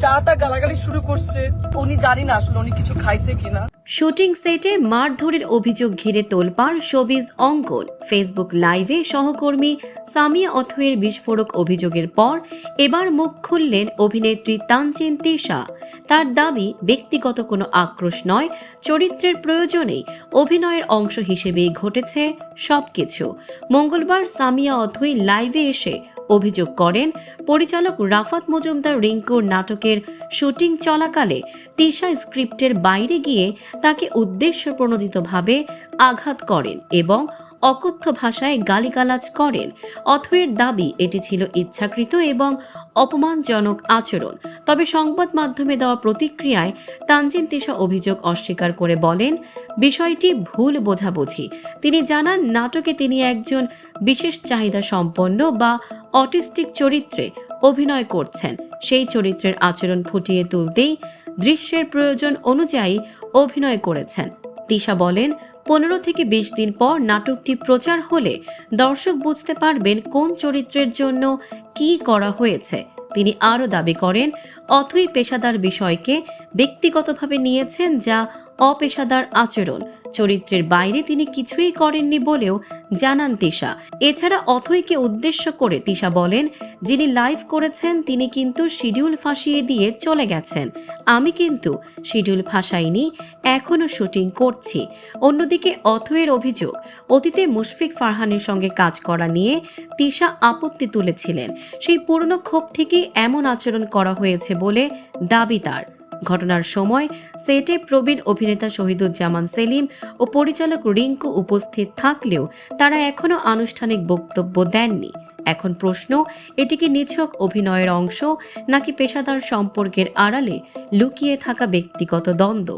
চাটা গালাগালি শুরু করছে। উনি জানি না আসলে উনি কিছু খাইছে কিনা। শুটিং সেটে মারধরের অভিযোগ ঘিরে তোলপাড় শোবিজ অঙ্গন। ফেসবুক লাইভে সহকর্মী সামিয়া অথয়ের বিস্ফোরক অভিযোগের পর এবার মুখ খুললেন অভিনেত্রী তানজিন তিশা। তার দাবি, ব্যক্তিগত কোনো আক্রোশ নয়, চরিত্রের প্রয়োজনেই অভিনয়ের অংশ হিসেবেই ঘটেছে সবকিছু। মঙ্গলবার সামিয়া অথই লাইভে এসে অভিযোগ করেন, পরিচালক রাফাত মজুমদার রিঙ্কুর নাটকের শুটিং চলাকালে তিশা স্ক্রিপ্টের বাইরে গিয়ে তাকে উদ্দেশ্যপ্রণোদিতভাবে আঘাত করেন এবং অকথ্য ভাষায় গালিগালাজ করেন। অথয়ের দাবি, এটি ছিল ইচ্ছাকৃত এবং অপমানজনক আচরণ। তবে সংবাদ মাধ্যমে দেওয়া প্রতিক্রিয়ায় তানজিন তিশা অভিযোগ অস্বীকার করে বলেন, বিষয়টি ভুল বোঝাবুঝি। তিনি জানান, নাটকে তিনি একজন বিশেষ চাহিদা সম্পন্ন বা অটিস্টিক চরিত্রে অভিনয় করছেন। সেই চরিত্রের আচরণ ফুটিয়ে তুলতেই দৃশ্যের প্রয়োজন অনুযায়ী অভিনয় করেছেন। তিশা বলেন, 15 থেকে 20 দিন পর নাটকটি প্রচার হলে দর্শক বুঝতে পারবেন কোন চরিত্রের জন্য কি করা হয়েছে। তিনি আরও দাবি করেন, অথই পেশাদার বিষয়কে ব্যক্তিগতভাবে নিয়েছেন, যা অপেশাদার আচরণ। চরিত্রের বাইরে তিনি কিছুই করেননি বলেও জানান তিশা। এছাড়া অথইকে উদ্দেশ্য করে তিশা বলেন, যিনি লাইভ করেছেন তিনি কিন্তু শিডিউল ফাঁসিয়ে দিয়ে চলে গেছেন। আমি কিন্তু শিডিউল ফাঁসাইনি, এখনও শুটিং করছি। অন্যদিকে অথয়ের অভিযোগ, অতীতে মুশফিক ফারহানের সঙ্গে কাজ করা নিয়ে তিশা আপত্তি তুলেছিলেন। সেই পুরনো ক্ষোভ থেকে এমন আচরণ করা হয়েছে বলে দাবি তার। ঘটনার সময় সেটে প্রবীণ অভিনেতা শহীদুজ্জামান সেলিম ও পরিচালক রিঙ্কু উপস্থিত থাকলেও তারা এখনও আনুষ্ঠানিক বক্তব্য দেননি। এখন প্রশ্ন, এটি কি নিছক অভিনয়ের অংশ নাকি পেশাদার সম্পর্কের আড়ালে লুকিয়ে থাকা ব্যক্তিগত দ্বন্দ্ব?